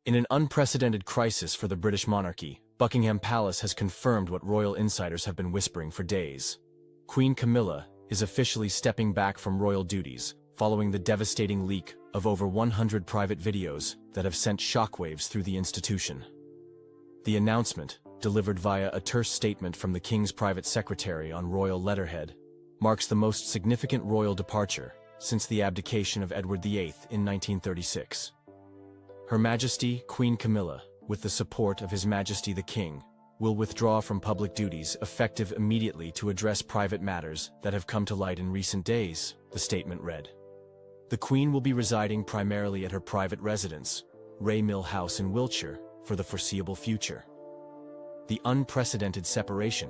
In an unprecedented crisis for the British monarchy, Buckingham Palace has confirmed what royal insiders have been whispering for days. Queen Camilla is officially stepping back from royal duties, following the devastating leak of over 100 private videos that have sent shockwaves through the institution. The announcement, delivered via a terse statement from the King's private secretary on royal letterhead, marks the most significant royal departure since the abdication of Edward VIII in 1936. Her Majesty Queen Camilla, with the support of His Majesty the King, will withdraw from public duties effective immediately to address private matters that have come to light in recent days, the statement read. The Queen will be residing primarily at her private residence, Ray Mill House in Wiltshire, for the foreseeable future. The unprecedented separation,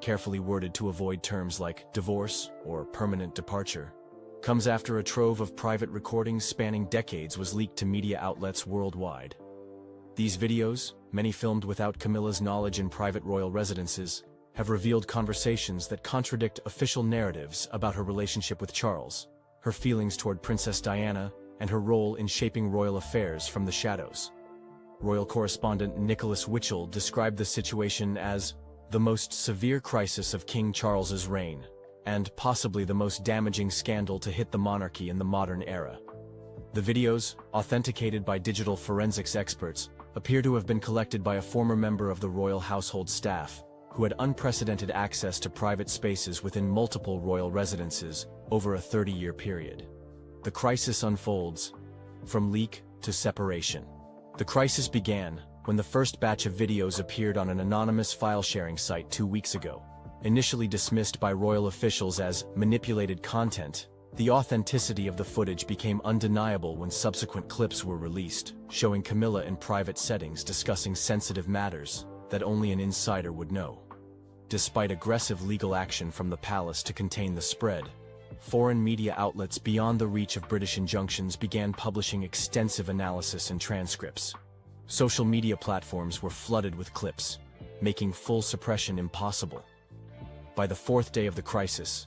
carefully worded to avoid terms like divorce or permanent departure, comes after a trove of private recordings spanning decades was leaked to media outlets worldwide. These videos, many filmed without Camilla's knowledge in private royal residences, have revealed conversations that contradict official narratives about her relationship with Charles, her feelings toward Princess Diana, and her role in shaping royal affairs from the shadows. Royal correspondent Nicholas Witchell described the situation as the most severe crisis of King Charles's reign, and possibly the most damaging scandal to hit the monarchy in the modern era. The videos, authenticated by digital forensics experts, appear to have been collected by a former member of the royal household staff, who had unprecedented access to private spaces within multiple royal residences over a 30-year period. The crisis unfolds from leak to separation. The crisis began when the first batch of videos appeared on an anonymous file-sharing site 2 weeks ago. Initially dismissed by royal officials as manipulated content, the authenticity of the footage became undeniable when subsequent clips were released, showing Camilla in private settings discussing sensitive matters that only an insider would know. Despite aggressive legal action from the palace to contain the spread, foreign media outlets beyond the reach of British injunctions began publishing extensive analysis and transcripts. Social media platforms were flooded with clips, making full suppression impossible. By the fourth day of the crisis,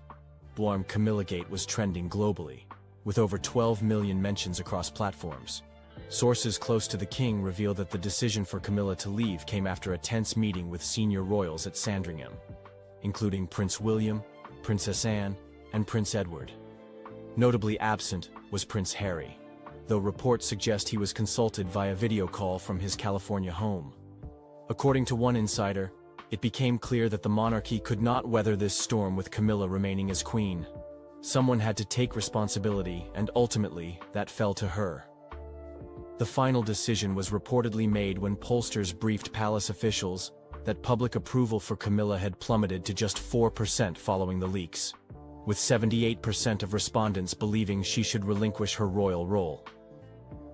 Camillagate was trending globally, with over 12 million mentions across platforms. Sources close to the king reveal that the decision for Camilla to leave came after a tense meeting with senior royals at Sandringham, including Prince William, Princess Anne, and Prince Edward. Notably absent was Prince Harry, though reports suggest he was consulted via video call from his California home. According to one insider, it became clear that the monarchy could not weather this storm with Camilla remaining as queen. Someone had to take responsibility, and ultimately, that fell to her. The final decision was reportedly made when pollsters briefed palace officials that public approval for Camilla had plummeted to just 4% following the leaks, with 78% of respondents believing she should relinquish her royal role.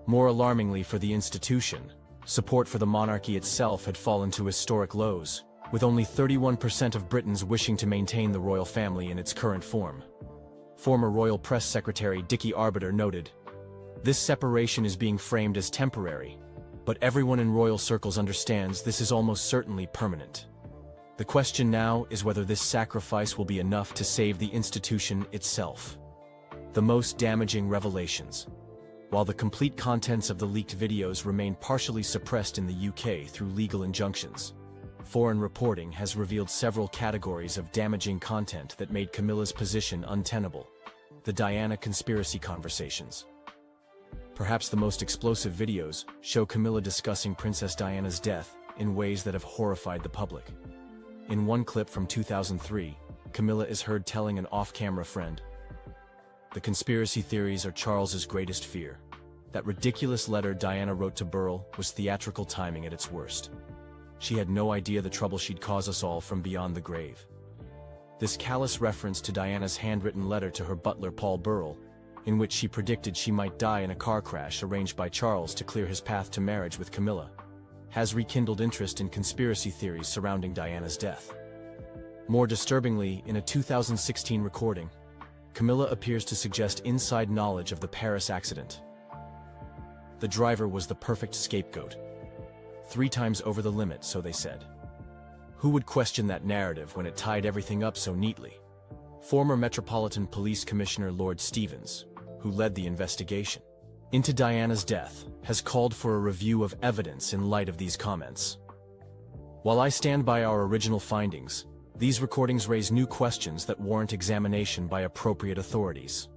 More alarmingly for the institution, support for the monarchy itself had fallen to historic lows, with only 31% of Britons wishing to maintain the royal family in its current form. Former Royal Press Secretary Dickie Arbiter noted, "This separation is being framed as temporary, but everyone in royal circles understands this is almost certainly permanent. The question now is whether this sacrifice will be enough to save the institution itself." The most damaging revelations. While the complete contents of the leaked videos remain partially suppressed in the UK through legal injunctions, foreign reporting has revealed several categories of damaging content that made Camilla's position untenable. The Diana conspiracy conversations. Perhaps the most explosive videos show Camilla discussing Princess Diana's death in ways that have horrified the public. In one clip from 2003, Camilla is heard telling an off-camera friend, "The conspiracy theories are Charles's greatest fear. That ridiculous letter Diana wrote to Burrell was theatrical timing at its worst. She had no idea the trouble she'd cause us all from beyond the grave." This callous reference to Diana's handwritten letter to her butler Paul Burrell, in which she predicted she might die in a car crash arranged by Charles to clear his path to marriage with Camilla, has rekindled interest in conspiracy theories surrounding Diana's death. More disturbingly, in a 2016 recording, Camilla appears to suggest inside knowledge of the Paris accident. The driver was the perfect scapegoat. 3 times over the limit, so they said. Who would question that narrative when it tied everything up so neatly? Former Metropolitan Police Commissioner Lord Stevens, who led the investigation, Into Diana's Death has called for a review of evidence in light of these comments. While I stand by our original findings, these recordings raise new questions that warrant examination by appropriate authorities.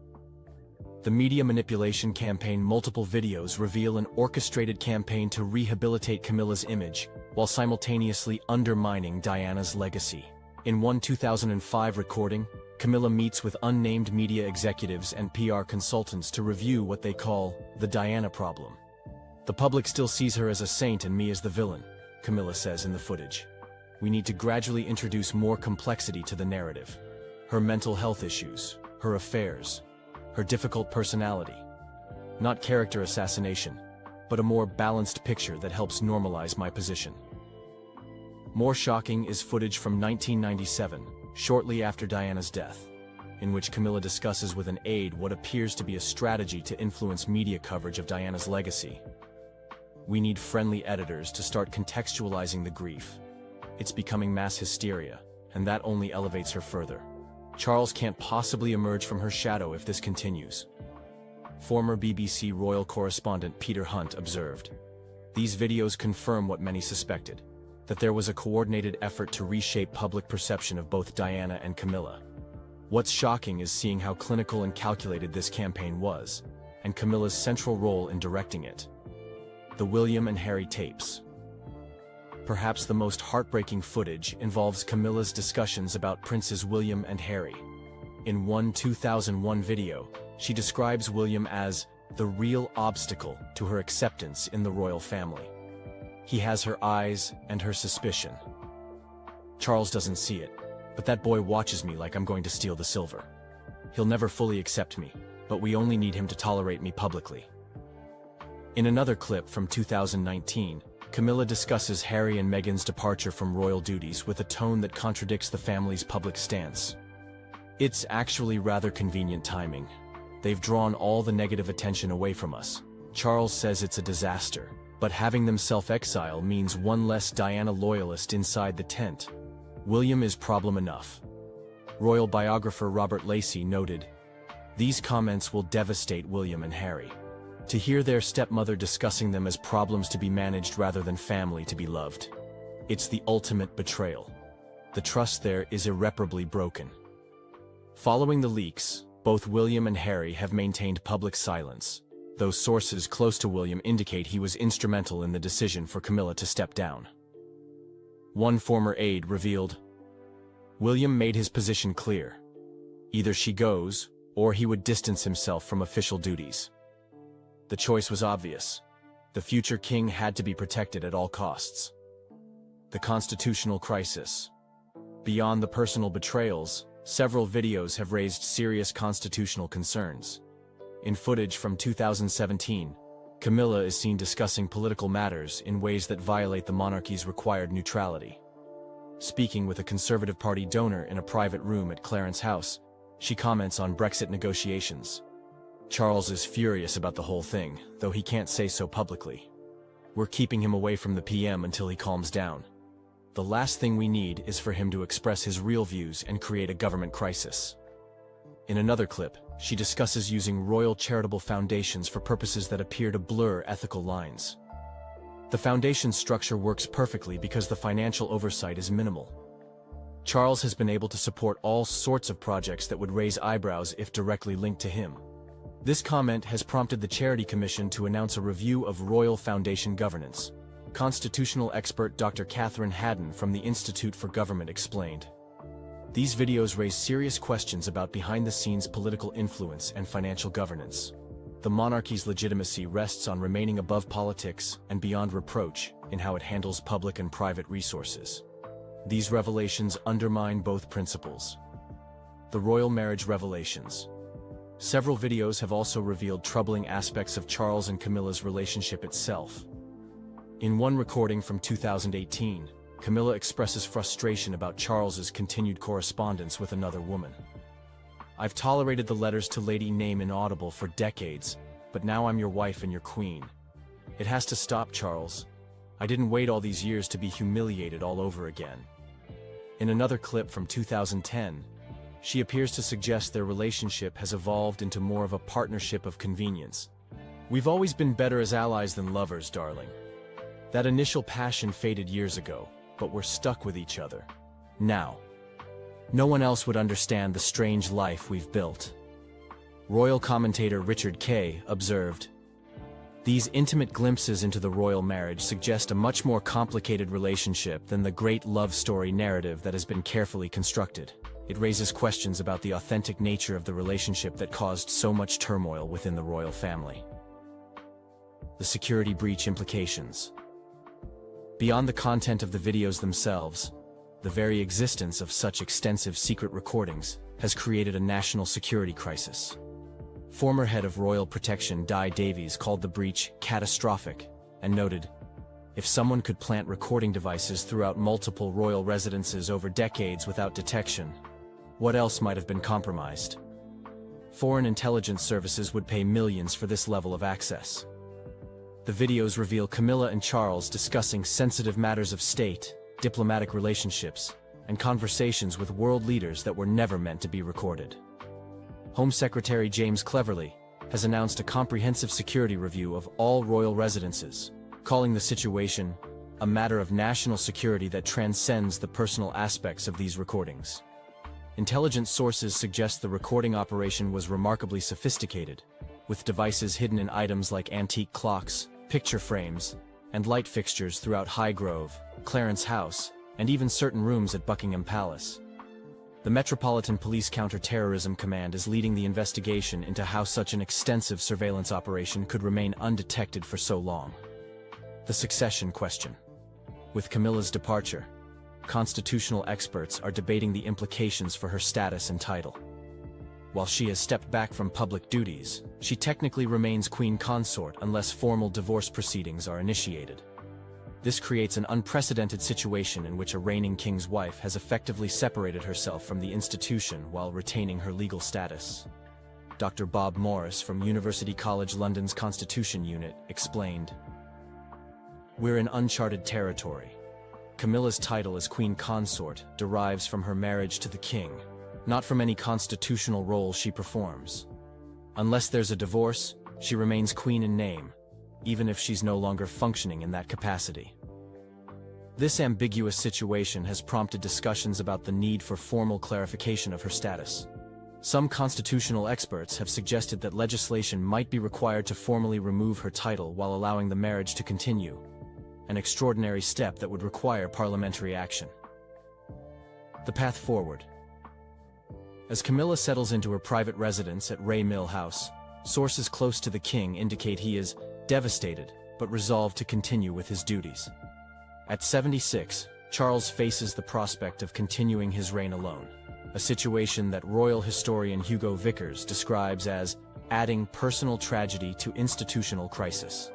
The media manipulation campaign multiple videos reveal an orchestrated campaign to rehabilitate Camilla's image while simultaneously undermining Diana's legacy. In one 2005 recording, Camilla meets with unnamed media executives and PR consultants to review what they call the Diana problem. The public still sees her as a saint and me as the villain, Camilla says in the footage. We need to gradually introduce more complexity to the narrative. Her mental health issues, her affairs, her difficult personality. Not character assassination, but a more balanced picture that helps normalize my position. More shocking is footage from 1997, shortly after Diana's death, in which Camilla discusses with an aide what appears to be a strategy to influence media coverage of Diana's legacy. We need friendly editors to start contextualizing the grief. It's becoming mass hysteria, and that only elevates her further. Charles can't possibly emerge from her shadow if this continues. Former BBC royal correspondent Peter Hunt observed, "These videos confirm what many suspected, that there was a coordinated effort to reshape public perception of both Diana and Camilla. What's shocking is seeing how clinical and calculated this campaign was, and Camilla's central role in directing it." The William and Harry tapes. Perhaps the most heartbreaking footage involves Camilla's discussions about Princes William and Harry. In one 2001 video, she describes William as the real obstacle to her acceptance in the royal family. He has her eyes and her suspicion. Charles doesn't see it, but that boy watches me like I'm going to steal the silver. He'll never fully accept me, but we only need him to tolerate me publicly. In another clip from 2019, Camilla discusses Harry and Meghan's departure from royal duties with a tone that contradicts the family's public stance. It's actually rather convenient timing. They've drawn all the negative attention away from us. Charles says it's a disaster, but having them self-exile means one less Diana loyalist inside the tent. William is problem enough. Royal biographer Robert Lacey noted, "These comments will devastate William and Harry. To hear their stepmother discussing them as problems to be managed rather than family to be loved. It's the ultimate betrayal. The trust there is irreparably broken." Following the leaks, both William and Harry have maintained public silence, though sources close to William indicate he was instrumental in the decision for Camilla to step down. One former aide revealed, "William made his position clear. Either she goes, or he would distance himself from official duties. The choice was obvious. The future king had to be protected at all costs." The constitutional crisis. Beyond the personal betrayals, several videos have raised serious constitutional concerns. In footage from 2017, Camilla is seen discussing political matters in ways that violate the monarchy's required neutrality. Speaking with a Conservative Party donor in a private room at Clarence House, she comments on Brexit negotiations. Charles is furious about the whole thing, though he can't say so publicly. "We're keeping him away from the PM until he calms down. The last thing we need is for him to express his real views and create a government crisis." In another clip, she discusses using royal charitable foundations for purposes that appear to blur ethical lines. The foundation structure works perfectly because the financial oversight is minimal. Charles has been able to support all sorts of projects that would raise eyebrows if directly linked to him. This comment has prompted the Charity Commission to announce a review of royal foundation governance. Constitutional expert Dr. Catherine Haddon from the Institute for Government explained, "These videos raise serious questions about behind-the-scenes political influence and financial governance. The monarchy's legitimacy rests on remaining above politics and beyond reproach in how it handles public and private resources. These revelations undermine both principles." The royal marriage revelations. Several videos have also revealed troubling aspects of Charles and Camilla's relationship itself. In one recording from 2018, Camilla expresses frustration about Charles's continued correspondence with another woman. "I've tolerated the letters to Lady Name inaudible for decades, but now I'm your wife and your queen. It has to stop, Charles. I didn't wait all these years to be humiliated all over again." In another clip from 2010, she appears to suggest their relationship has evolved into more of a partnership of convenience. We've always been better as allies than lovers, darling. That initial passion faded years ago, but we're stuck with each other. Now. No one else would understand the strange life we've built. Royal commentator Richard Kay observed, "These intimate glimpses into the royal marriage suggest a much more complicated relationship than the great love story narrative that has been carefully constructed. It raises questions about the authentic nature of the relationship that caused so much turmoil within the royal family." The security breach implications. Beyond the content of the videos themselves, the very existence of such extensive secret recordings has created a national security crisis. Former head of Royal Protection Di Davies called the breach catastrophic and noted, "If someone could plant recording devices throughout multiple royal residences over decades without detection, what else might have been compromised? Foreign intelligence services would pay millions for this level of access." The videos reveal Camilla and Charles discussing sensitive matters of state, diplomatic relationships, and conversations with world leaders that were never meant to be recorded. Home Secretary James Cleverly has announced a comprehensive security review of all royal residences, calling the situation a matter of national security that transcends the personal aspects of these recordings. Intelligence sources suggest the recording operation was remarkably sophisticated, with devices hidden in items like antique clocks, picture frames, and light fixtures throughout Highgrove, Clarence House, and even certain rooms at Buckingham Palace. The Metropolitan Police Counter-Terrorism Command is leading the investigation into how such an extensive surveillance operation could remain undetected for so long. The succession question. With Camilla's departure, constitutional experts are debating the implications for her status and title. While she has stepped back from public duties, she technically remains queen consort unless formal divorce proceedings are initiated. This creates an unprecedented situation in which a reigning king's wife has effectively separated herself from the institution while retaining her legal status. Dr. Bob Morris from University College London's Constitution Unit explained, "We're in uncharted territory. Camilla's title as queen consort derives from her marriage to the king, not from any constitutional role she performs. Unless there's a divorce, she remains queen in name, even if she's no longer functioning in that capacity." This ambiguous situation has prompted discussions about the need for formal clarification of her status. Some constitutional experts have suggested that legislation might be required to formally remove her title while allowing the marriage to continue, an extraordinary step that would require parliamentary action. The path forward. As Camilla settles into her private residence at Ray Mill House, sources close to the king indicate he is devastated, but resolved to continue with his duties. At 76, Charles faces the prospect of continuing his reign alone, a situation that royal historian Hugo Vickers describes as adding personal tragedy to institutional crisis.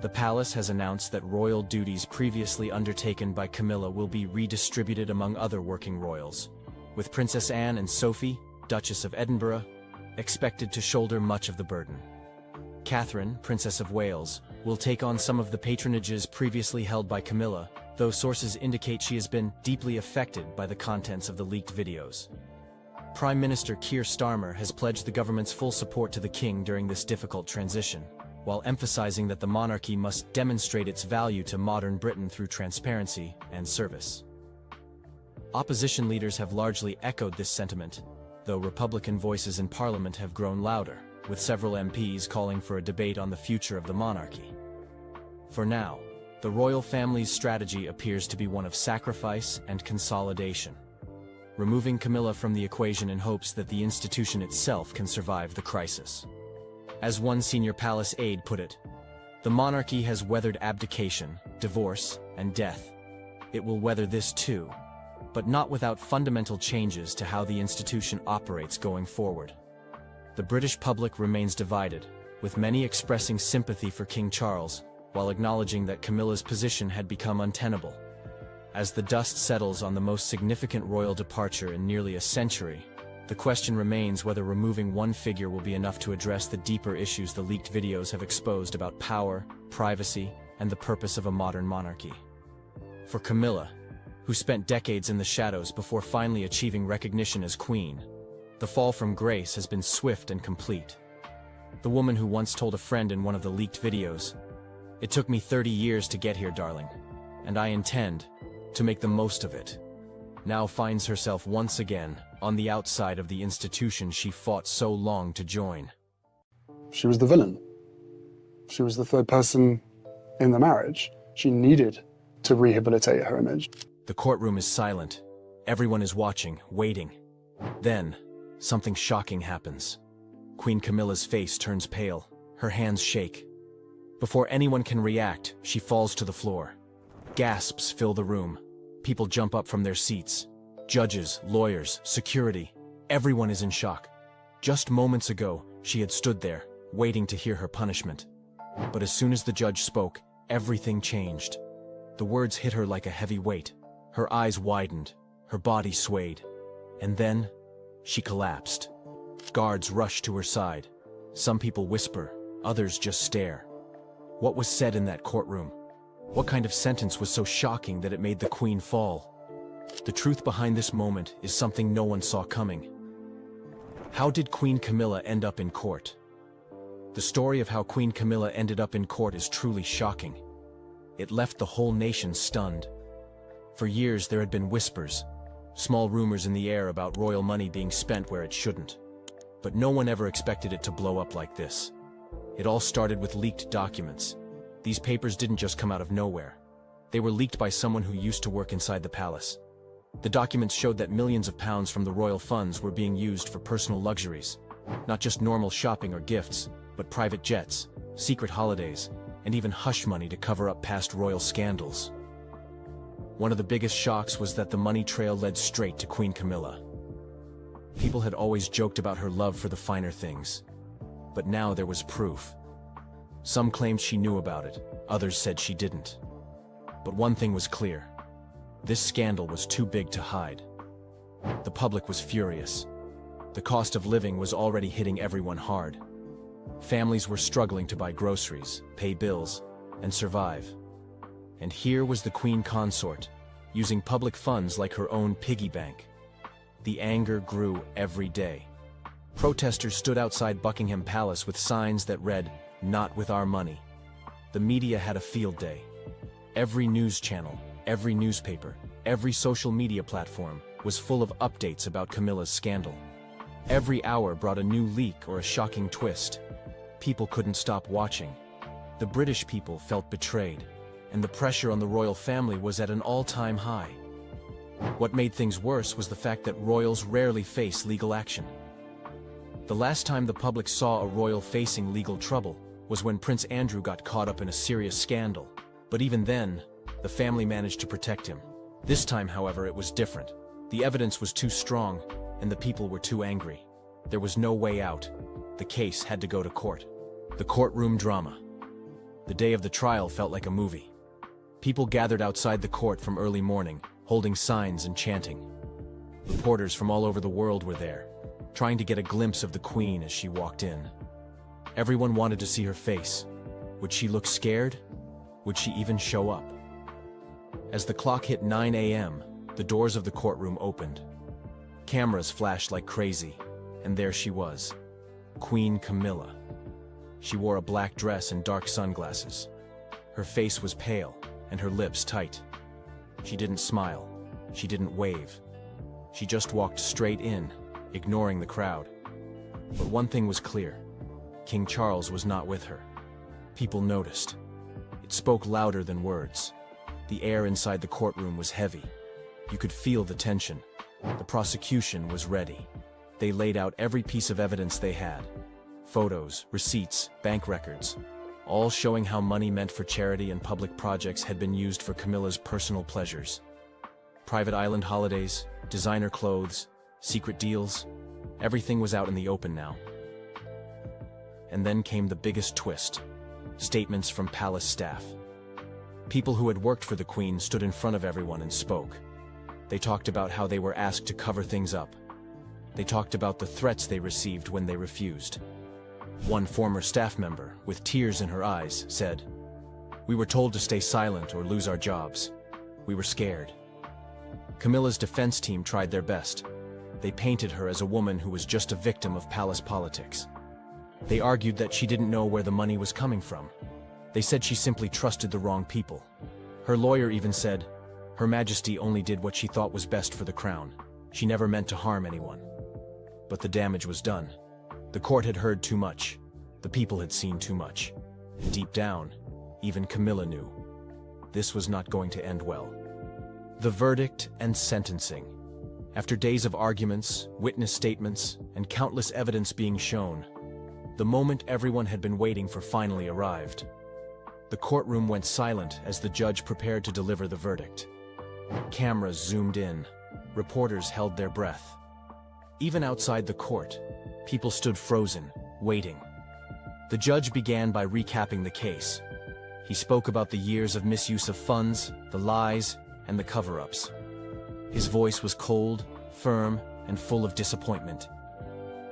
The palace has announced that royal duties previously undertaken by Camilla will be redistributed among other working royals, with Princess Anne and Sophie, Duchess of Edinburgh, expected to shoulder much of the burden. Catherine, Princess of Wales, will take on some of the patronages previously held by Camilla, though sources indicate she has been deeply affected by the contents of the leaked videos. Prime Minister Keir Starmer has pledged the government's full support to the king during this difficult transition, while emphasizing that the monarchy must demonstrate its value to modern Britain through transparency and service. Opposition leaders have largely echoed this sentiment, though Republican voices in Parliament have grown louder, with several MPs calling for a debate on the future of the monarchy. For now, the royal family's strategy appears to be one of sacrifice and consolidation, removing Camilla from the equation in hopes that the institution itself can survive the crisis. As one senior palace aide put it, "The monarchy has weathered abdication, divorce, and death. It will weather this too, but not without fundamental changes to how the institution operates going forward." The British public remains divided, with many expressing sympathy for King Charles, while acknowledging that Camilla's position had become untenable. As the dust settles on the most significant royal departure in nearly a century, the question remains whether removing one figure will be enough to address the deeper issues the leaked videos have exposed about power, privacy, and the purpose of a modern monarchy. For Camilla, who spent decades in the shadows before finally achieving recognition as queen, the fall from grace has been swift and complete. The woman who once told a friend in one of the leaked videos, "It took me 30 years to get here, darling, and I intend to make the most of it," now finds herself once again on the outside of the institution she fought so long to join. She was the villain. She was the third person in the marriage. She needed to rehabilitate her image. The courtroom is silent. Everyone is watching, waiting. Then, something shocking happens. Queen Camilla's face turns pale. Her hands shake. Before anyone can react, she falls to the floor. Gasps fill the room. People jump up from their seats. Judges, lawyers, security. Everyone is in shock. Just moments ago, she had stood there, waiting to hear her punishment. But as soon as the judge spoke, everything changed. The words hit her like a heavy weight. Her eyes widened. Her body swayed. And then, she collapsed. Guards rush to her side. Some people whisper, others just stare. What was said in that courtroom? What kind of sentence was so shocking that it made the queen fall? The truth behind this moment is something no one saw coming. How did Queen Camilla end up in court? The story of how Queen Camilla ended up in court is truly shocking. It left the whole nation stunned. For years there had been whispers, small rumors in the air about royal money being spent where it shouldn't. But no one ever expected it to blow up like this. It all started with leaked documents. These papers didn't just come out of nowhere. They were leaked by someone who used to work inside the palace. The documents showed that millions of pounds from the royal funds were being used for personal luxuries. Not just normal shopping or gifts, but private jets, secret holidays, and even hush money to cover up past royal scandals. One of the biggest shocks was that the money trail led straight to Queen Camilla. People had always joked about her love for the finer things. But now there was proof. Some claimed she knew about it, others said she didn't. But one thing was clear. This scandal was too big to hide. The public was furious. The cost of living was already hitting everyone hard. Families were struggling to buy groceries, pay bills, and survive. And here was the queen consort, using public funds like her own piggy bank. The anger grew every day. Protesters stood outside Buckingham Palace with signs that read, "Not with our money." The media had a field day. Every news channel, every newspaper, every social media platform was full of updates about Camilla's scandal. Every hour brought a new leak or a shocking twist. People couldn't stop watching. The British people felt betrayed, and the pressure on the royal family was at an all-time high. What made things worse was the fact that royals rarely face legal action. The last time the public saw a royal facing legal trouble was when Prince Andrew got caught up in a serious scandal. But even then, the family managed to protect him. This time, however, it was different. The evidence was too strong, and the people were too angry. There was no way out. The case had to go to court. The courtroom drama. The day of the trial felt like a movie. People gathered outside the court from early morning, holding signs and chanting. Reporters from all over the world were there, trying to get a glimpse of the queen as she walked in. Everyone wanted to see her face. Would she look scared? Would she even show up? As the clock hit 9 a.m., the doors of the courtroom opened. Cameras flashed like crazy, and there she was, Queen Camilla. She wore a black dress and dark sunglasses. Her face was pale, and her lips tight. She didn't smile. She didn't wave. She just walked straight in, ignoring the crowd. But one thing was clear. King Charles was not with her. People noticed. It spoke louder than words. The air inside the courtroom was heavy. You could feel the tension. The prosecution was ready. They laid out every piece of evidence they had. Photos, receipts, bank records, all showing how money meant for charity and public projects had been used for Camilla's personal pleasures. Private island holidays, designer clothes, secret deals, everything was out in the open now. And then came the biggest twist. Statements from palace staff. People who had worked for the queen stood in front of everyone and spoke. They talked about how they were asked to cover things up. They talked about the threats they received when they refused. One former staff member, with tears in her eyes, said, "We were told to stay silent or lose our jobs. We were scared." Camilla's defense team tried their best. They painted her as a woman who was just a victim of palace politics. They argued that she didn't know where the money was coming from. They said she simply trusted the wrong people. Her lawyer even said, Her Majesty only did what she thought was best for the crown. She never meant to harm anyone. But the damage was done. The court had heard too much. The people had seen too much. Deep down, even Camilla knew. This was not going to end well. The verdict and sentencing. After days of arguments, witness statements, and countless evidence being shown, the moment everyone had been waiting for finally arrived. The courtroom went silent as the judge prepared to deliver the verdict. Cameras zoomed in. Reporters held their breath. Even outside the court, people stood frozen, waiting. The judge began by recapping the case. He spoke about the years of misuse of funds, the lies, and the cover-ups. His voice was cold, firm, and full of disappointment.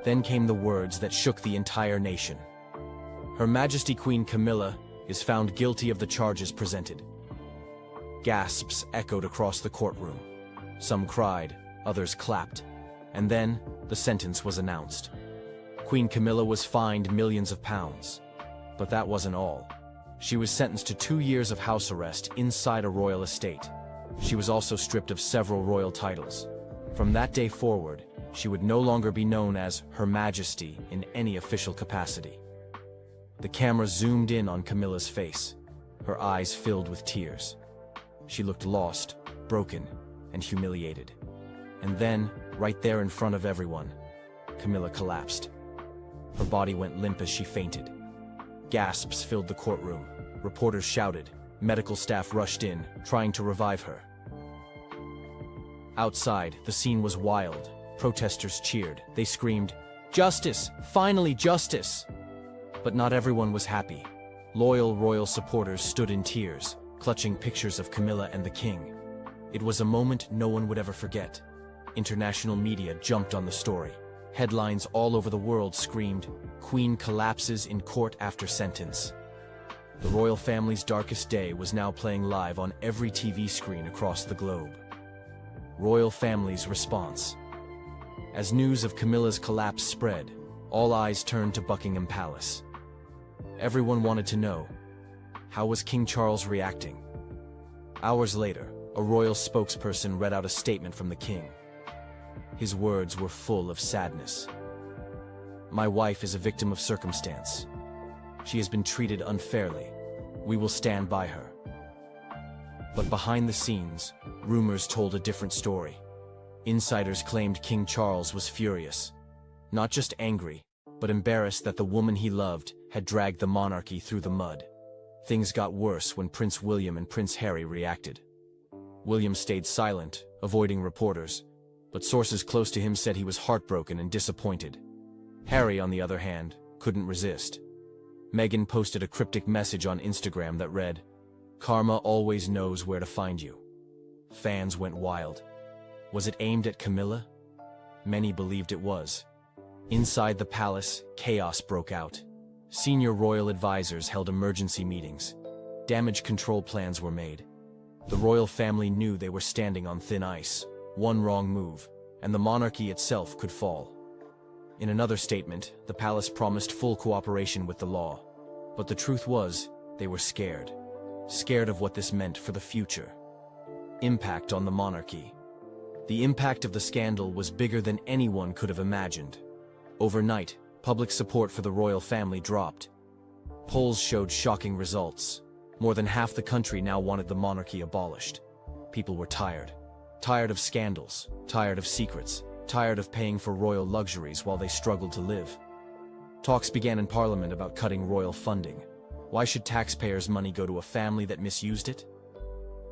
Then came the words that shook the entire nation. Her Majesty Queen Camilla is found guilty of the charges presented. Gasps echoed across the courtroom. Some cried, others clapped, and then the sentence was announced. Queen Camilla was fined millions of pounds. But that wasn't all. She was sentenced to 2 years of house arrest inside a royal estate. She was also stripped of several royal titles. From that day forward, she would no longer be known as Her Majesty in any official capacity. The camera zoomed in on Camilla's face. Her eyes filled with tears. She looked lost, broken, and humiliated. And then, right there in front of everyone, Camilla collapsed. Her body went limp as she fainted. Gasps filled the courtroom. Reporters shouted. Medical staff rushed in, trying to revive her. Outside, the scene was wild. Protesters cheered. They screamed, "Justice! Finally justice!" But not everyone was happy. Loyal royal supporters stood in tears, clutching pictures of Camilla and the king. It was a moment no one would ever forget. International media jumped on the story. Headlines all over the world screamed, "Queen collapses in court after sentence." The royal family's darkest day was now playing live on every TV screen across the globe. Royal family's response. As news of Camilla's collapse spread, all eyes turned to Buckingham Palace. Everyone wanted to know, how was King Charles reacting? Hours later, a royal spokesperson read out a statement from the king. His words were full of sadness. "My wife is a victim of circumstance. She has been treated unfairly. We will stand by her." But behind the scenes, rumors told a different story. Insiders claimed King Charles was furious. Not just angry, but embarrassed that the woman he loved had dragged the monarchy through the mud. Things got worse when Prince William and Prince Harry reacted. William stayed silent, avoiding reporters, but sources close to him said he was heartbroken and disappointed. Harry, on the other hand, couldn't resist. Meghan posted a cryptic message on Instagram that read, "Karma always knows where to find you." Fans went wild. Was it aimed at Camilla? Many believed it was. Inside the palace, chaos broke out. Senior royal advisors held emergency meetings. Damage control plans were made. The royal family knew they were standing on thin ice. One wrong move, and the monarchy itself could fall. In another statement, the palace promised full cooperation with the law. But the truth was, they were scared. Scared of what this meant for the future. Impact on the monarchy. The impact of the scandal was bigger than anyone could have imagined. Overnight, public support for the royal family dropped. Polls showed shocking results. More than half the country now wanted the monarchy abolished. People were tired. Tired of scandals, tired of secrets, tired of paying for royal luxuries while they struggled to live. Talks began in Parliament about cutting royal funding. Why should taxpayers' money go to a family that misused it?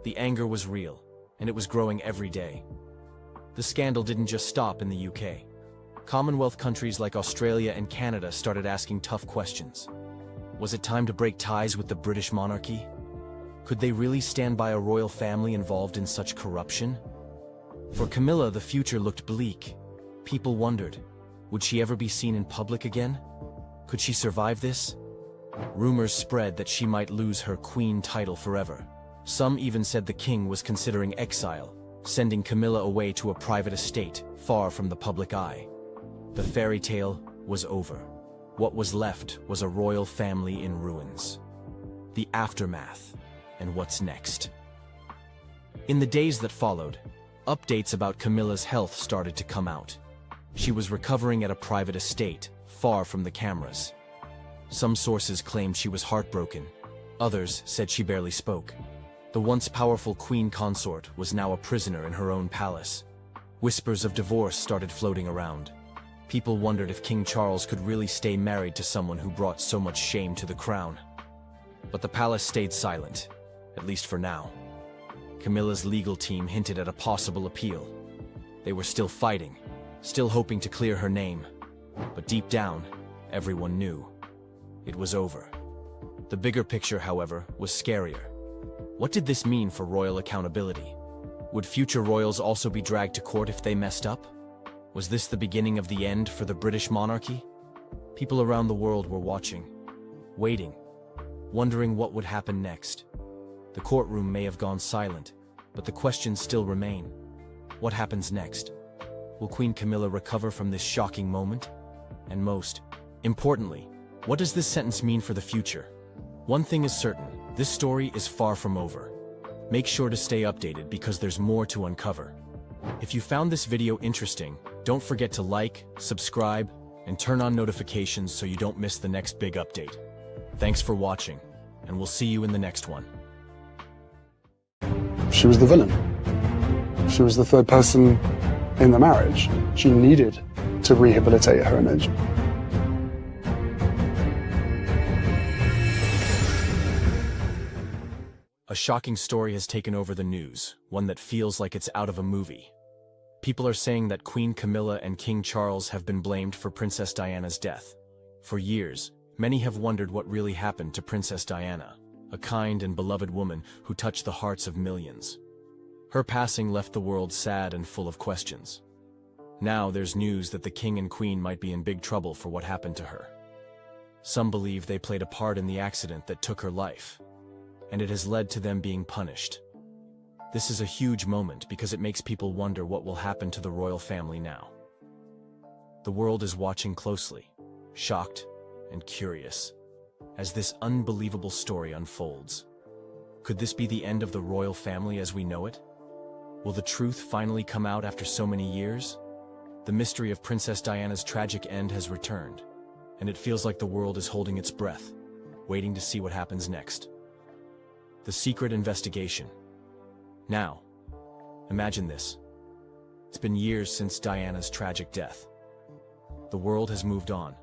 The anger was real, and it was growing every day. The scandal didn't just stop in the UK. Commonwealth countries like Australia and Canada started asking tough questions. Was it time to break ties with the British monarchy? Could they really stand by a royal family involved in such corruption? For Camilla, the future looked bleak. People wondered, would she ever be seen in public again? Could she survive this? Rumors spread that she might lose her queen title forever. Some even said the king was considering exile, sending Camilla away to a private estate, far from the public eye. The fairy tale was over. What was left was a royal family in ruins. The aftermath, and what's next. In the days that followed, updates about Camilla's health started to come out. She was recovering at a private estate, far from the cameras. Some sources claimed she was heartbroken. Others said she barely spoke. The once powerful queen consort was now a prisoner in her own palace. Whispers of divorce started floating around. People wondered if King Charles could really stay married to someone who brought so much shame to the crown. But the palace stayed silent, at least for now. Camilla's legal team hinted at a possible appeal. They were still fighting, still hoping to clear her name. But deep down, everyone knew. It was over. The bigger picture, however, was scarier. What did this mean for royal accountability? Would future royals also be dragged to court if they messed up? Was this the beginning of the end for the British monarchy? People around the world were watching, waiting, wondering what would happen next. The courtroom may have gone silent, but the questions still remain. What happens next? Will Queen Camilla recover from this shocking moment? And most importantly, what does this sentence mean for the future? One thing is certain, this story is far from over. Make sure to stay updated because there's more to uncover. If you found this video interesting, don't forget to like, subscribe, and turn on notifications so you don't miss the next big update. Thanks for watching, and we'll see you in the next one. She was the villain. She was the third person in the marriage. She needed to rehabilitate her image. A shocking story has taken over the news, one that feels like it's out of a movie. People are saying that Queen Camilla and King Charles have been blamed for Princess Diana's death. For years, many have wondered what really happened to Princess Diana, a kind and beloved woman who touched the hearts of millions. Her passing left the world sad and full of questions. Now there's news that the king and queen might be in big trouble for what happened to her. Some believe they played a part in the accident that took her life, and it has led to them being punished. This is a huge moment because it makes people wonder what will happen to the royal family now. The world is watching closely, shocked and curious, as this unbelievable story unfolds. Could this be the end of the royal family as we know it? Will the truth finally come out after so many years? The mystery of Princess Diana's tragic end has returned, and it feels like the world is holding its breath, waiting to see what happens next. The secret investigation. Now, imagine this. It's been years since Diana's tragic death. The world has moved on,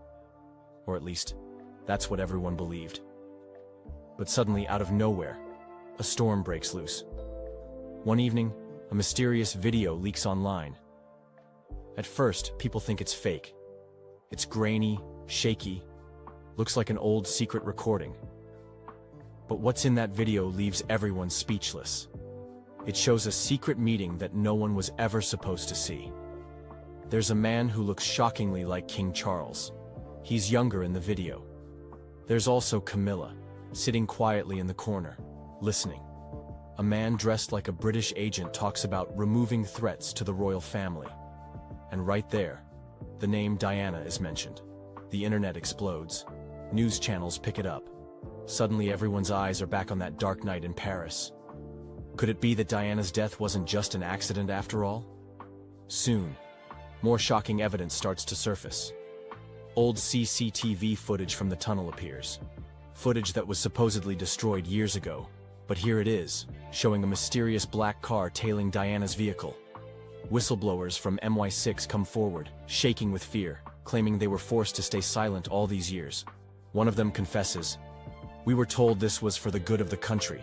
or at least, that's what everyone believed. But suddenly, out of nowhere, a storm breaks loose. One evening, a mysterious video leaks online. At first, people think it's fake. It's grainy, shaky, looks like an old secret recording. But what's in that video leaves everyone speechless. It shows a secret meeting that no one was ever supposed to see. There's a man who looks shockingly like King Charles. He's younger in the video. There's also Camilla, sitting quietly in the corner, listening. A man dressed like a British agent talks about removing threats to the royal family. And right there, the name Diana is mentioned. The internet explodes. News channels pick it up. Suddenly everyone's eyes are back on that dark night in Paris. Could it be that Diana's death wasn't just an accident after all? Soon, more shocking evidence starts to surface. Old CCTV footage from the tunnel appears. Footage that was supposedly destroyed years ago. But here it is, showing a mysterious black car tailing Diana's vehicle. Whistleblowers from MI6 come forward, shaking with fear, claiming they were forced to stay silent all these years. One of them confesses, "We were told this was for the good of the country."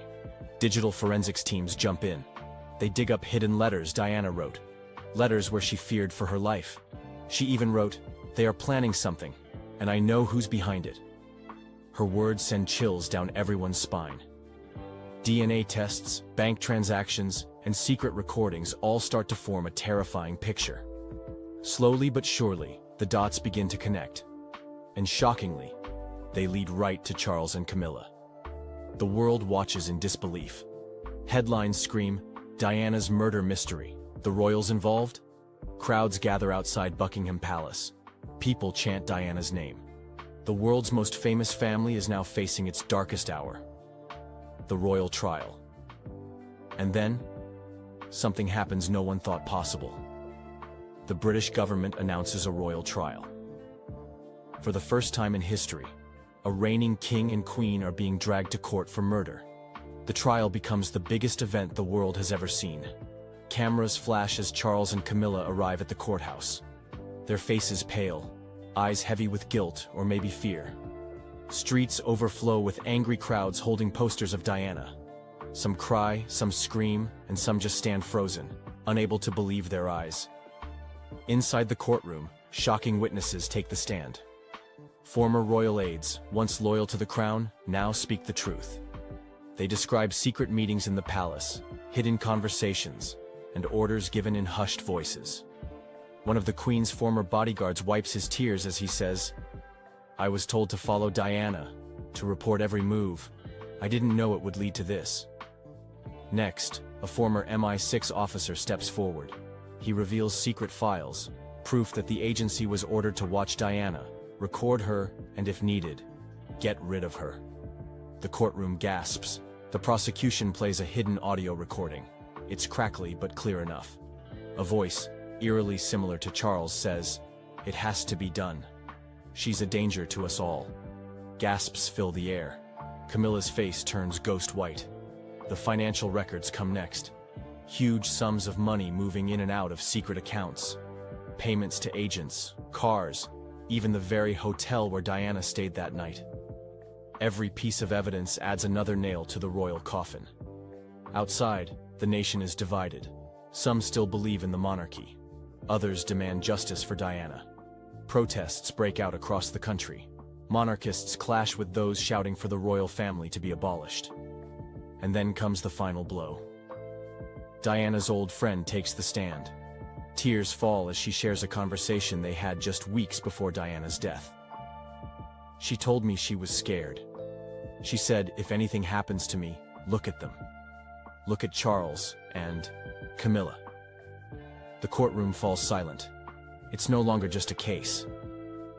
Digital forensics teams jump in. They dig up hidden letters Diana wrote. Letters where she feared for her life. She even wrote, "They are planning something, and I know who's behind it." Her words send chills down everyone's spine. DNA tests, bank transactions, and secret recordings all start to form a terrifying picture. Slowly but surely, the dots begin to connect. And shockingly, they lead right to Charles and Camilla. The world watches in disbelief. Headlines scream, "Diana's murder mystery. The royals involved?" Crowds gather outside Buckingham Palace. People chant Diana's name. The world's most famous family is now facing its darkest hour. The royal trial. And then, something happens no one thought possible. The British government announces a royal trial. For the first time in history, a reigning king and queen are being dragged to court for murder. The trial becomes the biggest event the world has ever seen. Cameras flash as Charles and Camilla arrive at the courthouse. Their faces pale, eyes heavy with guilt or maybe fear. Streets overflow with angry crowds holding posters of Diana. Some cry, some scream, and some just stand frozen, unable to believe their eyes. Inside the courtroom, shocking witnesses take the stand. Former royal aides, once loyal to the crown, now speak the truth. They describe secret meetings in the palace, hidden conversations, and orders given in hushed voices. One of the Queen's former bodyguards wipes his tears as he says, "I was told to follow Diana, to report every move. I didn't know it would lead to this." Next, a former MI6 officer steps forward. He reveals secret files, proof that the agency was ordered to watch Diana, record her, and if needed, get rid of her. The courtroom gasps. The prosecution plays a hidden audio recording. It's crackly but clear enough. A voice, eerily similar to Charles, says, "It has to be done. She's a danger to us all." Gasps fill the air. Camilla's face turns ghost white. The financial records come next. Huge sums of money moving in and out of secret accounts. Payments to agents, cars, even the very hotel where Diana stayed that night. Every piece of evidence adds another nail to the royal coffin. Outside, the nation is divided. Some still believe in the monarchy. Others demand justice for Diana. Protests break out across the country. Monarchists clash with those shouting for the royal family to be abolished. And then comes the final blow. Diana's old friend takes the stand. Tears fall as she shares a conversation they had just weeks before Diana's death. "She told me she was scared. She said, if anything happens to me, look at them. Look at Charles and Camilla." The courtroom falls silent. It's no longer just a case.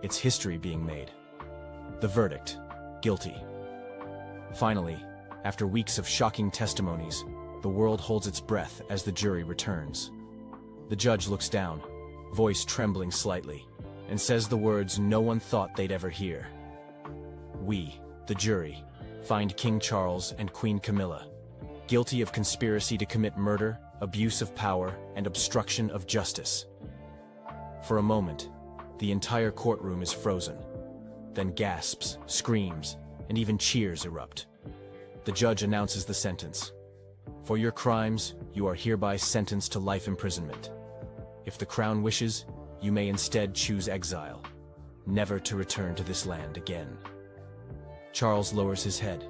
It's history being made. The verdict: guilty. Finally, after weeks of shocking testimonies, the world holds its breath as the jury returns. The judge looks down, voice trembling slightly, and says the words no one thought they'd ever hear. "We, the jury, find King Charles and Queen Camilla guilty of conspiracy to commit murder, abuse of power, and obstruction of justice." For a moment, the entire courtroom is frozen. Then gasps, screams, and even cheers erupt. The judge announces the sentence. "For your crimes, you are hereby sentenced to life imprisonment. If the crown wishes, you may instead choose exile, never to return to this land again." Charles lowers his head.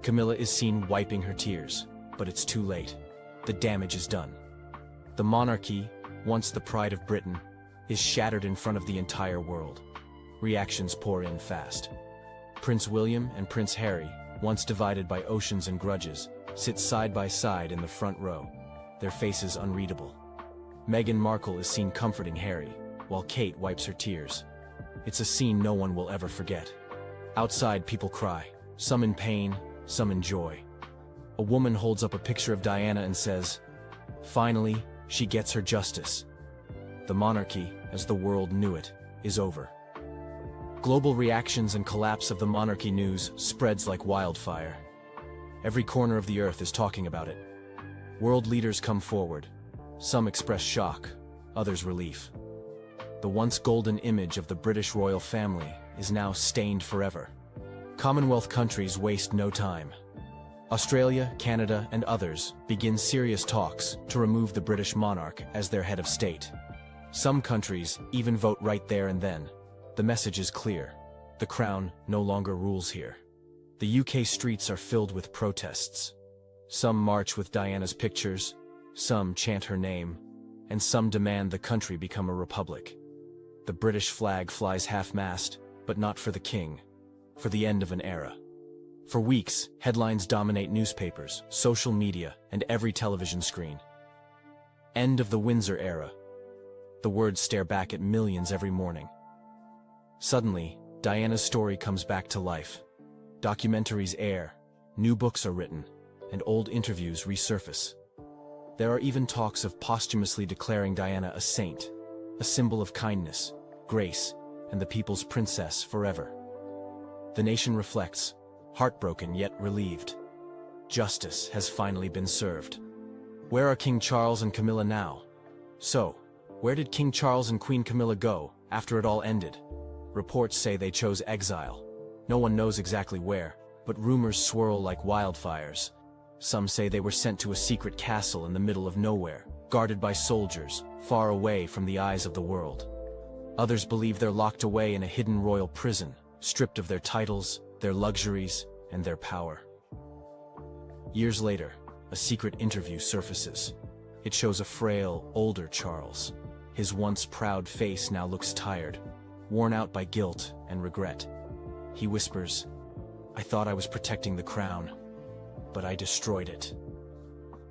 Camilla is seen wiping her tears, but it's too late. The damage is done. The monarchy, once the pride of Britain, is shattered in front of the entire world. Reactions pour in fast. Prince William and Prince Harry, once divided by oceans and grudges, sit side by side in the front row, their faces unreadable. Meghan Markle is seen comforting Harry, while Kate wipes her tears. It's a scene no one will ever forget. Outside, people cry, some in pain, some in joy. A woman holds up a picture of Diana and says, "Finally, she gets her justice." The monarchy, as the world knew it, is over. Global reactions and collapse of the monarchy news spreads like wildfire. Every corner of the earth is talking about it. World leaders come forward. Some express shock, others relief. The once golden image of the British royal family is now stained forever. Commonwealth countries waste no time. Australia, Canada, and others begin serious talks to remove the British monarch as their head of state. Some countries even vote right there and then. The message is clear. The crown no longer rules here. The UK streets are filled with protests. Some march with Diana's pictures, some chant her name, and some demand the country become a republic. The British flag flies half-mast, but not for the king, for the end of an era. For weeks, headlines dominate newspapers, social media, and every television screen. End of the Windsor era. The words stare back at millions every morning. Suddenly, Diana's story comes back to life. Documentaries air, new books are written, and old interviews resurface. There are even talks of posthumously declaring Diana a saint, a symbol of kindness, grace, and the people's princess forever. The nation reflects, heartbroken yet relieved. Justice has finally been served. Where are King Charles and Camilla now? So, where did King Charles and Queen Camilla go after it all ended? Reports say they chose exile. No one knows exactly where, but rumors swirl like wildfires. Some say they were sent to a secret castle in the middle of nowhere, guarded by soldiers, far away from the eyes of the world. Others believe they're locked away in a hidden royal prison, stripped of their titles, their luxuries, and their power. Years later, a secret interview surfaces. It shows a frail, older Charles. His once proud face now looks tired, worn out by guilt and regret. He whispers, "I thought I was protecting the crown, but I destroyed it."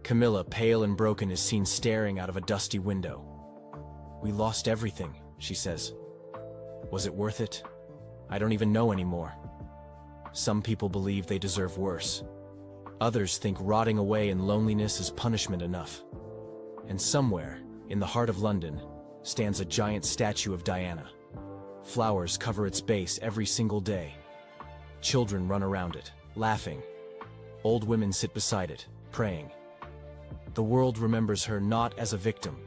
Camilla, pale and broken, is seen staring out of a dusty window. "We lost everything," she says. "Was it worth it? I don't even know anymore." Some people believe they deserve worse. Others think rotting away in loneliness is punishment enough. And somewhere, in the heart of London, stands a giant statue of Diana. Flowers cover its base every single day. Children run around it, laughing. Old women sit beside it, praying. The world remembers her not as a victim,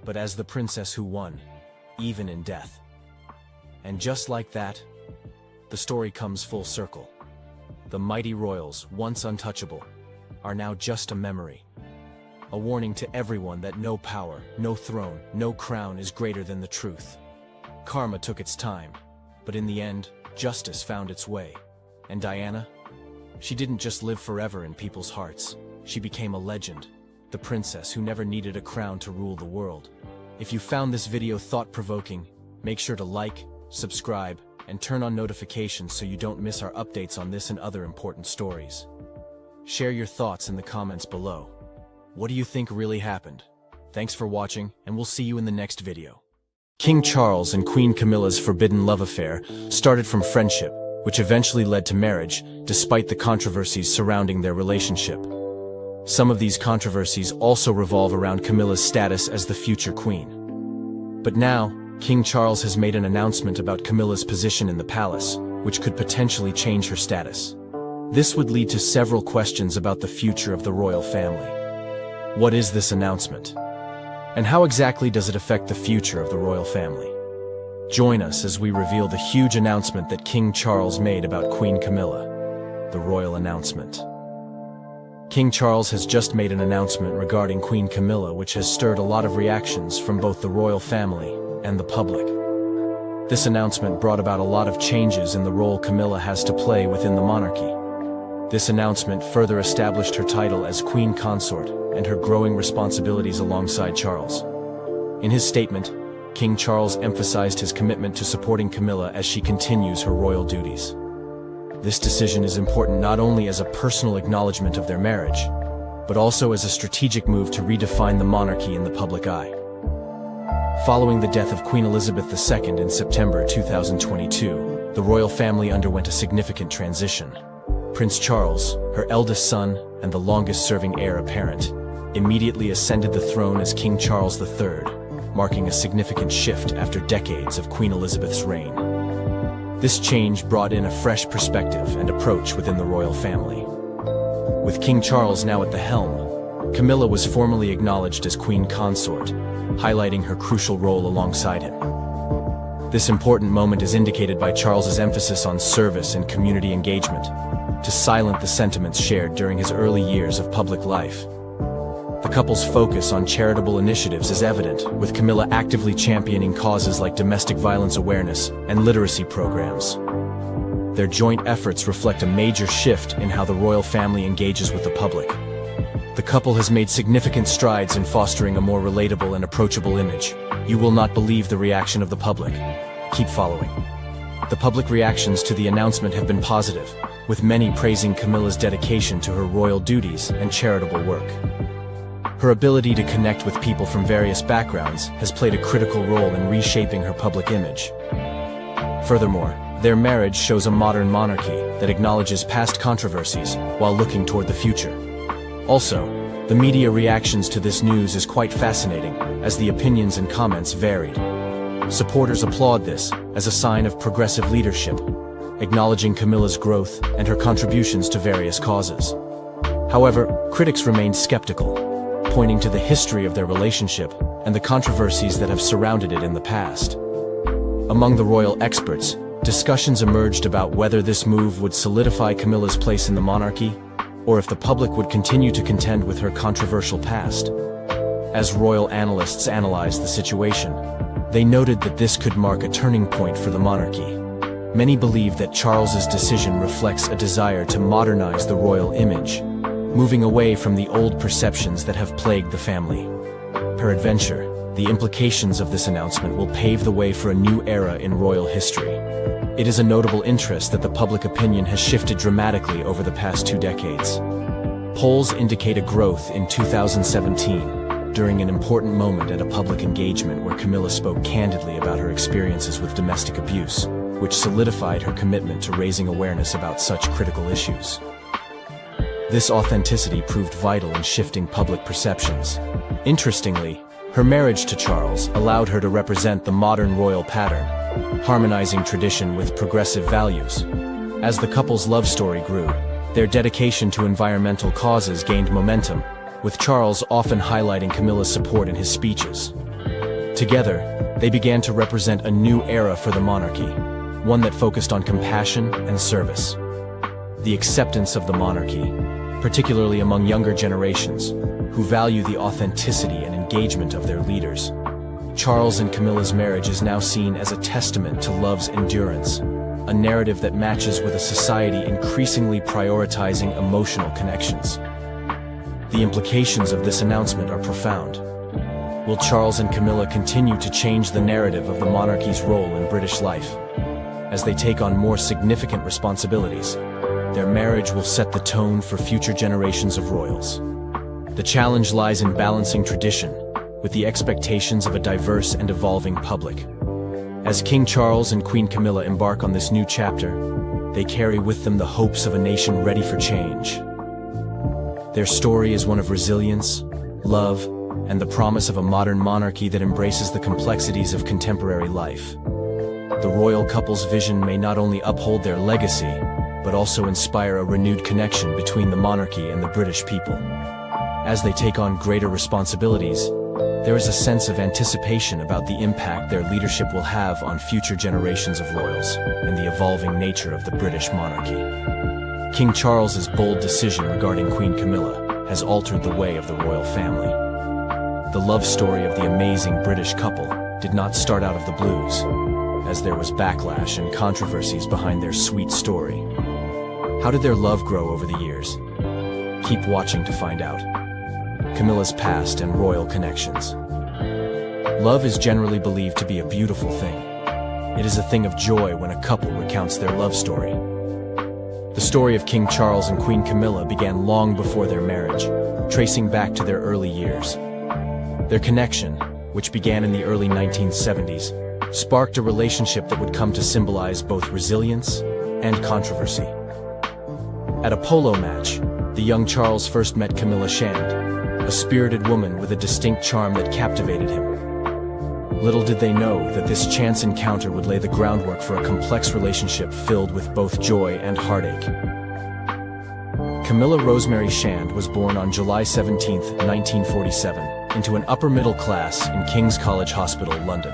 but as the princess who won, even in death. And just like that, the story comes full circle. The mighty royals, once untouchable, are now just a memory. A warning to everyone that no power, no throne, no crown is greater than the truth. Karma took its time, but in the end, justice found its way. And Diana? She didn't just live forever in people's hearts. She became a legend, the princess who never needed a crown to rule the world. If you found this video thought-provoking, make sure to like, subscribe, and turn on notifications so you don't miss our updates on this and other important stories. Share your thoughts in the comments below. What do you think really happened? Thanks for watching, and we'll see you in the next video. King Charles and Queen Camilla's forbidden love affair started from friendship, which eventually led to marriage, despite the controversies surrounding their relationship. Some of these controversies also revolve around Camilla's status as the future queen. But now, King Charles has made an announcement about Camilla's position in the palace, which could potentially change her status. This would lead to several questions about the future of the royal family. What is this announcement? And how exactly does it affect the future of the royal family? Join us as we reveal the huge announcement that King Charles made about Queen Camilla, the royal announcement. King Charles has just made an announcement regarding Queen Camilla, which has stirred a lot of reactions from both the royal family and the public. This announcement brought about a lot of changes in the role Camilla has to play within the monarchy. This announcement further established her title as Queen Consort and her growing responsibilities alongside Charles. In his statement, King Charles emphasized his commitment to supporting Camilla as she continues her royal duties. This decision is important not only as a personal acknowledgement of their marriage, but also as a strategic move to redefine the monarchy in the public eye. Following the death of Queen Elizabeth II in September 2022, the royal family underwent a significant transition. Prince Charles, her eldest son and the longest-serving heir apparent, immediately ascended the throne as King Charles III, marking a significant shift after decades of Queen Elizabeth's reign. This change brought in a fresh perspective and approach within the royal family. With King Charles now at the helm, Camilla was formally acknowledged as Queen Consort, highlighting her crucial role alongside him. This important moment is indicated by Charles's emphasis on service and community engagement, to silence the sentiments shared during his early years of public life. The couple's focus on charitable initiatives is evident, with Camilla actively championing causes like domestic violence awareness and literacy programs. Their joint efforts reflect a major shift in how the royal family engages with the public. The couple has made significant strides in fostering a more relatable and approachable image. You will not believe the reaction of the public. Keep following. The public reactions to the announcement have been positive, with many praising Camilla's dedication to her royal duties and charitable work. Her ability to connect with people from various backgrounds has played a critical role in reshaping her public image. Furthermore, Their marriage shows a modern monarchy that acknowledges past controversies while looking toward the future. Also, the media reactions to this news is quite fascinating, as the opinions and comments varied. Supporters applaud this as a sign of progressive leadership, acknowledging Camilla's growth and her contributions to various causes. However, critics remain skeptical, pointing to the history of their relationship and the controversies that have surrounded it in the past. Among the royal experts, discussions emerged about whether this move would solidify Camilla's place in the monarchy, or if the public would continue to contend with her controversial past. As royal analysts analyzed the situation, they noted that this could mark a turning point for the monarchy. Many believe that Charles's decision reflects a desire to modernize the royal image, moving away from the old perceptions that have plagued the family. Peradventure, the implications of this announcement will pave the way for a new era in royal history. It is a notable interest that the public opinion has shifted dramatically over the past 2 decades. Polls indicate a growth in 2017, during an important moment at a public engagement where Camilla spoke candidly about her experiences with domestic abuse, which solidified her commitment to raising awareness about such critical issues. This authenticity proved vital in shifting public perceptions. Interestingly, her marriage to Charles allowed her to represent the modern royal pattern, harmonizing tradition with progressive values. As the couple's love story grew, their dedication to environmental causes gained momentum, with Charles often highlighting Camilla's support in his speeches. Together, they began to represent a new era for the monarchy, one that focused on compassion and service. The acceptance of the monarchy, particularly among younger generations, who value the authenticity and engagement of their leaders. Charles and Camilla's marriage is now seen as a testament to love's endurance, a narrative that matches with a society increasingly prioritizing emotional connections. The implications of this announcement are profound. Will Charles and Camilla continue to change the narrative of the monarchy's role in British life? As they take on more significant responsibilities, their marriage will set the tone for future generations of royals. The challenge lies in balancing tradition with the expectations of a diverse and evolving public. As King Charles and Queen Camilla embark on this new chapter, they carry with them the hopes of a nation ready for change. Their story is one of resilience, love, and the promise of a modern monarchy that embraces the complexities of contemporary life. The royal couple's vision may not only uphold their legacy, but also inspire a renewed connection between the monarchy and the British people. As they take on greater responsibilities, there is a sense of anticipation about the impact their leadership will have on future generations of royals and the evolving nature of the British monarchy. King Charles's bold decision regarding Queen Camilla has altered the way of the royal family. The love story of the amazing British couple did not start out of the blues, as there was backlash and controversies behind their sweet story. How did their love grow over the years? Keep watching to find out. Camilla's past and royal connections. Love is generally believed to be a beautiful thing. It is a thing of joy when a couple recounts their love story. The story of King Charles and Queen Camilla began long before their marriage, tracing back to their early years. Their connection, which began in the early 1970s, sparked a relationship that would come to symbolize both resilience and controversy. At a polo match, the young Charles first met Camilla Shand, a spirited woman with a distinct charm that captivated him. Little did they know that this chance encounter would lay the groundwork for a complex relationship filled with both joy and heartache. Camilla Rosemary Shand was born on July 17, 1947, into an upper-middle class in King's College Hospital, London.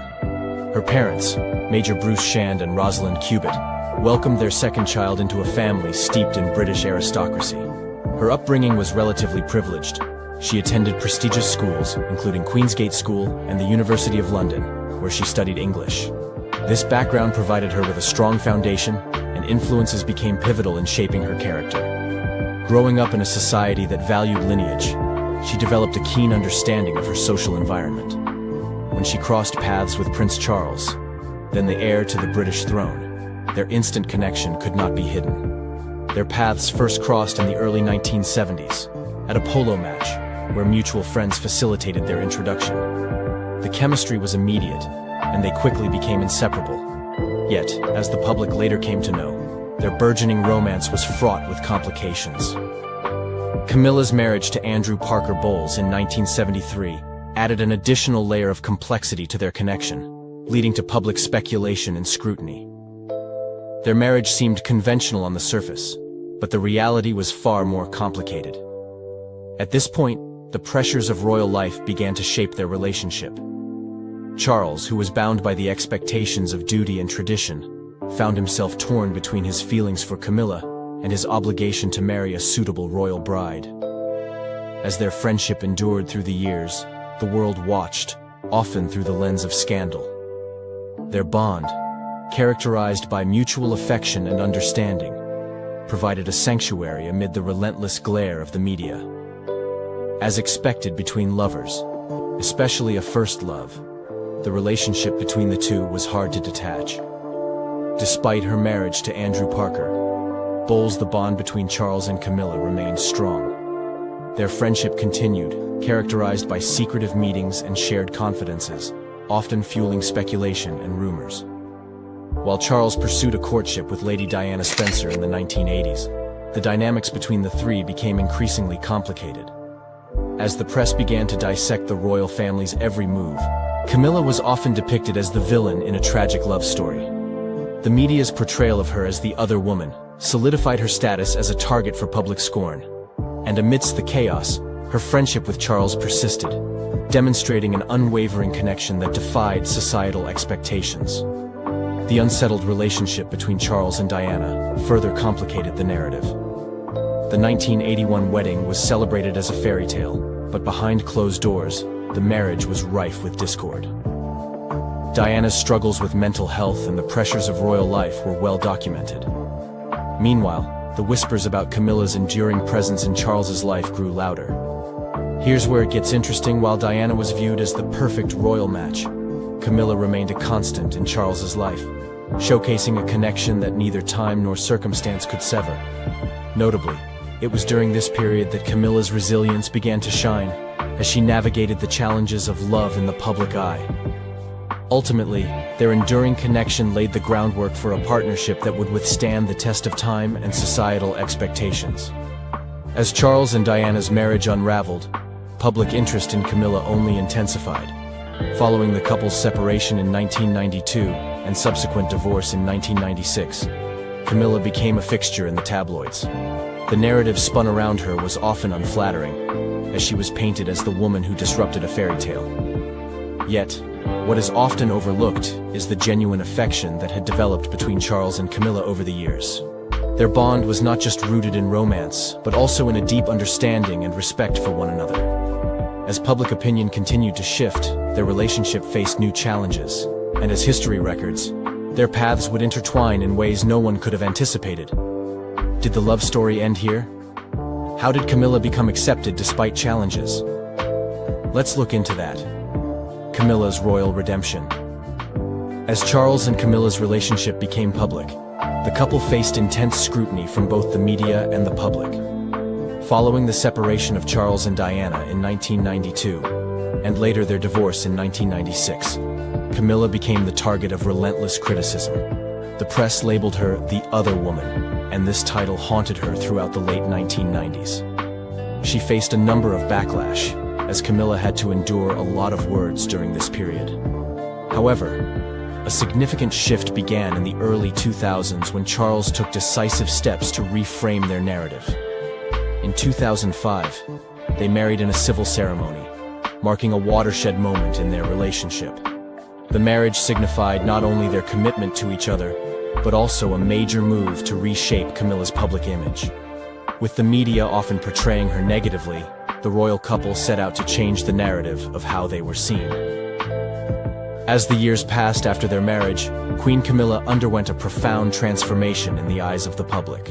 Her parents, Major Bruce Shand and Rosalind Cubitt, welcomed their second child into a family steeped in British aristocracy. Her upbringing was relatively privileged. She attended prestigious schools, including Queensgate School and the University of London, where she studied English. This background provided her with a strong foundation, and influences became pivotal in shaping her character. Growing up in a society that valued lineage, she developed a keen understanding of her social environment. When she crossed paths with Prince Charles, then the heir to the British throne, their instant connection could not be hidden. Their paths first crossed in the early 1970s, at a polo match, where mutual friends facilitated their introduction. The chemistry was immediate, and they quickly became inseparable. Yet, as the public later came to know, their burgeoning romance was fraught with complications. Camilla's marriage to Andrew Parker Bowles in 1973 added an additional layer of complexity to their connection, leading to public speculation and scrutiny. Their marriage seemed conventional on the surface, but the reality was far more complicated. At this point, the pressures of royal life began to shape their relationship. Charles, who was bound by the expectations of duty and tradition, found himself torn between his feelings for Camilla and his obligation to marry a suitable royal bride. As their friendship endured through the years, the world watched, often through the lens of scandal. Their bond, characterized by mutual affection and understanding, provided a sanctuary amid the relentless glare of the media. As expected between lovers, especially a first love, the relationship between the two was hard to detach. Despite her marriage to Andrew Parker Bowles, the bond between Charles and Camilla remained strong. Their friendship continued, characterized by secretive meetings and shared confidences, often fueling speculation and rumors. While Charles pursued a courtship with Lady Diana Spencer in the 1980s, the dynamics between the three became increasingly complicated. As the press began to dissect the royal family's every move, Camilla was often depicted as the villain in a tragic love story. The media's portrayal of her as the other woman solidified her status as a target for public scorn. And amidst the chaos, her friendship with Charles persisted, demonstrating an unwavering connection that defied societal expectations. The unsettled relationship between Charles and Diana further complicated the narrative. The 1981 wedding was celebrated as a fairy tale, but behind closed doors, the marriage was rife with discord. Diana's struggles with mental health and the pressures of royal life were well documented. Meanwhile, the whispers about Camilla's enduring presence in Charles's life grew louder. Here's where it gets interesting. While Diana was viewed as the perfect royal match, Camilla remained a constant in Charles's life, showcasing a connection that neither time nor circumstance could sever. Notably, it was during this period that Camilla's resilience began to shine, as she navigated the challenges of love in the public eye. Ultimately, their enduring connection laid the groundwork for a partnership that would withstand the test of time and societal expectations. As Charles and Diana's marriage unraveled, public interest in Camilla only intensified. Following the couple's separation in 1992 and subsequent divorce in 1996, Camilla became a fixture in the tabloids. The narrative spun around her was often unflattering, as she was painted as the woman who disrupted a fairy tale. Yet, what is often overlooked is the genuine affection that had developed between Charles and Camilla over the years. Their bond was not just rooted in romance, but also in a deep understanding and respect for one another. As public opinion continued to shift, their relationship faced new challenges, and as history records, their paths would intertwine in ways no one could have anticipated. Did the love story end here? How did Camilla become accepted despite challenges? Let's look into that. Camilla's royal redemption. As Charles and Camilla's relationship became public, the couple faced intense scrutiny from both the media and the public. Following the separation of Charles and Diana in 1992, and later their divorce in 1996, Camilla became the target of relentless criticism. The press labeled her the other woman, and this title haunted her throughout the late 1990s. She faced a number of backlash, as Camilla had to endure a lot of words during this period. However, a significant shift began in the early 2000s when Charles took decisive steps to reframe their narrative. In 2005, they married in a civil ceremony, marking a watershed moment in their relationship. The marriage signified not only their commitment to each other, but also a major move to reshape Camilla's public image. With the media often portraying her negatively, the royal couple set out to change the narrative of how they were seen. As the years passed after their marriage, Queen Camilla underwent a profound transformation in the eyes of the public.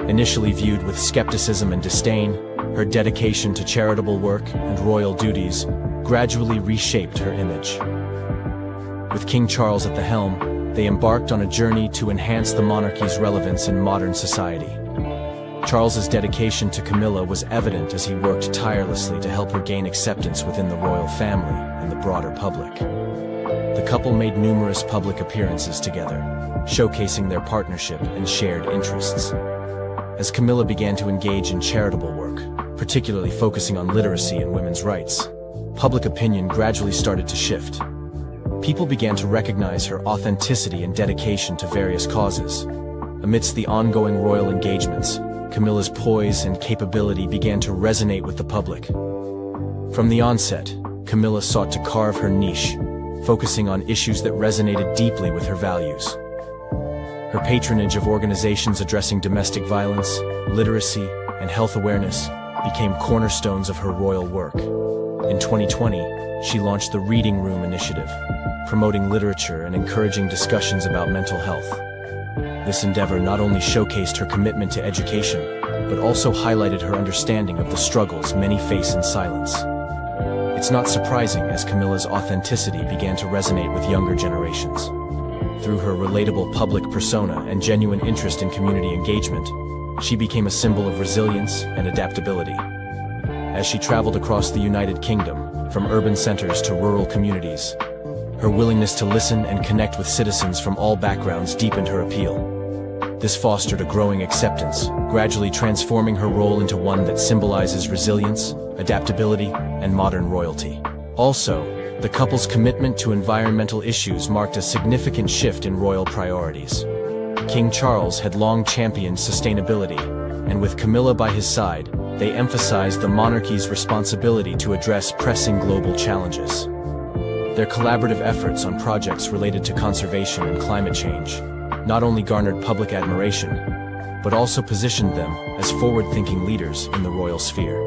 Initially viewed with skepticism and disdain, her dedication to charitable work and royal duties gradually reshaped her image. With King Charles at the helm, they embarked on a journey to enhance the monarchy's relevance in modern society. Charles's dedication to Camilla was evident as he worked tirelessly to help her gain acceptance within the royal family and the broader public. the couple made numerous public appearances together, showcasing their partnership and shared interests. As Camilla began to engage in charitable work, particularly focusing on literacy and women's rights, public opinion gradually started to shift. People began to recognize her authenticity and dedication to various causes. Amidst the ongoing royal engagements, Camilla's poise and capability began to resonate with the public. From the onset, Camilla sought to carve her niche, focusing on issues that resonated deeply with her values. Her patronage of organizations addressing domestic violence, literacy, and health awareness became cornerstones of her royal work. In 2020, she launched the Reading Room initiative, promoting literature and encouraging discussions about mental health. This endeavor not only showcased her commitment to education, but also highlighted her understanding of the struggles many face in silence. It's not surprising as Camilla's authenticity began to resonate with younger generations. Through her relatable public persona and genuine interest in community engagement, she became a symbol of resilience and adaptability. As she traveled across the United Kingdom, from urban centers to rural communities, her willingness to listen and connect with citizens from all backgrounds deepened her appeal. This fostered a growing acceptance, gradually transforming her role into one that symbolizes resilience, adaptability, and modern royalty. Also, the couple's commitment to environmental issues marked a significant shift in royal priorities. King Charles had long championed sustainability, and with Camilla by his side, they emphasized the monarchy's responsibility to address pressing global challenges. Their collaborative efforts on projects related to conservation and climate change not only garnered public admiration, but also positioned them as forward-thinking leaders in the royal sphere.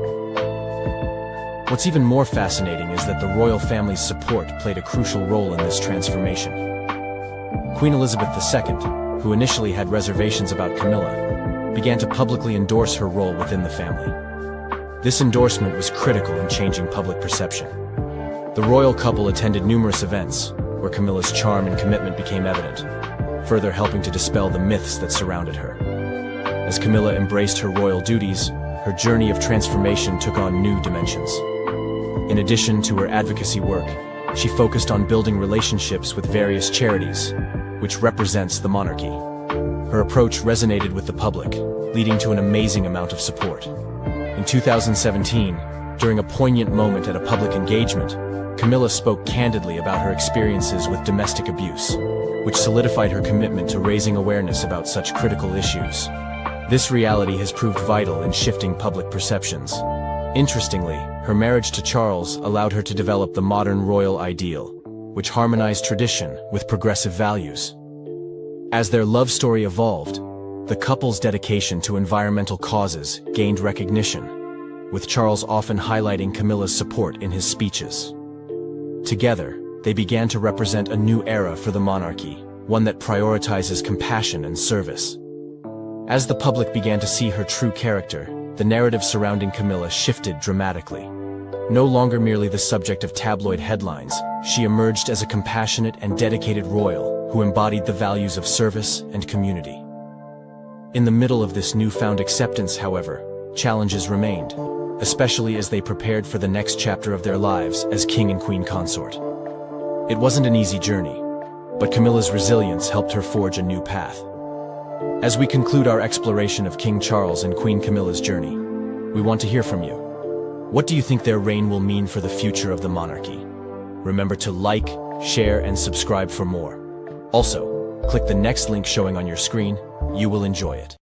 What's even more fascinating is that the royal family's support played a crucial role in this transformation. Queen Elizabeth II, who initially had reservations about Camilla, began to publicly endorse her role within the family. This endorsement was critical in changing public perception. The royal couple attended numerous events, where Camilla's charm and commitment became evident, further helping to dispel the myths that surrounded her. As Camilla embraced her royal duties, her journey of transformation took on new dimensions. In addition to her advocacy work, she focused on building relationships with various charities, which represents the monarchy. Her approach resonated with the public, leading to an amazing amount of support. In 2017, during a poignant moment at a public engagement, Camilla spoke candidly about her experiences with domestic abuse, which solidified her commitment to raising awareness about such critical issues. This reality has proved vital in shifting public perceptions. Interestingly, her marriage to Charles allowed her to develop the modern royal ideal, which harmonized tradition with progressive values. As their love story evolved, the couple's dedication to environmental causes gained recognition, with Charles often highlighting Camilla's support in his speeches. Together, they began to represent a new era for the monarchy, one that prioritizes compassion and service. As the public began to see her true character, the narrative surrounding Camilla shifted dramatically. No longer merely the subject of tabloid headlines, she emerged as a compassionate and dedicated royal who embodied the values of service and community. In the middle of this newfound acceptance, however, challenges remained, especially as they prepared for the next chapter of their lives as king and queen consort. It wasn't an easy journey, but Camilla's resilience helped her forge a new path. As we conclude our exploration of King Charles and Queen Camilla's journey, we want to hear from you. What do you think their reign will mean for the future of the monarchy? Remember to like, share, and subscribe for more. Also, click the next link showing on your screen. You will enjoy it.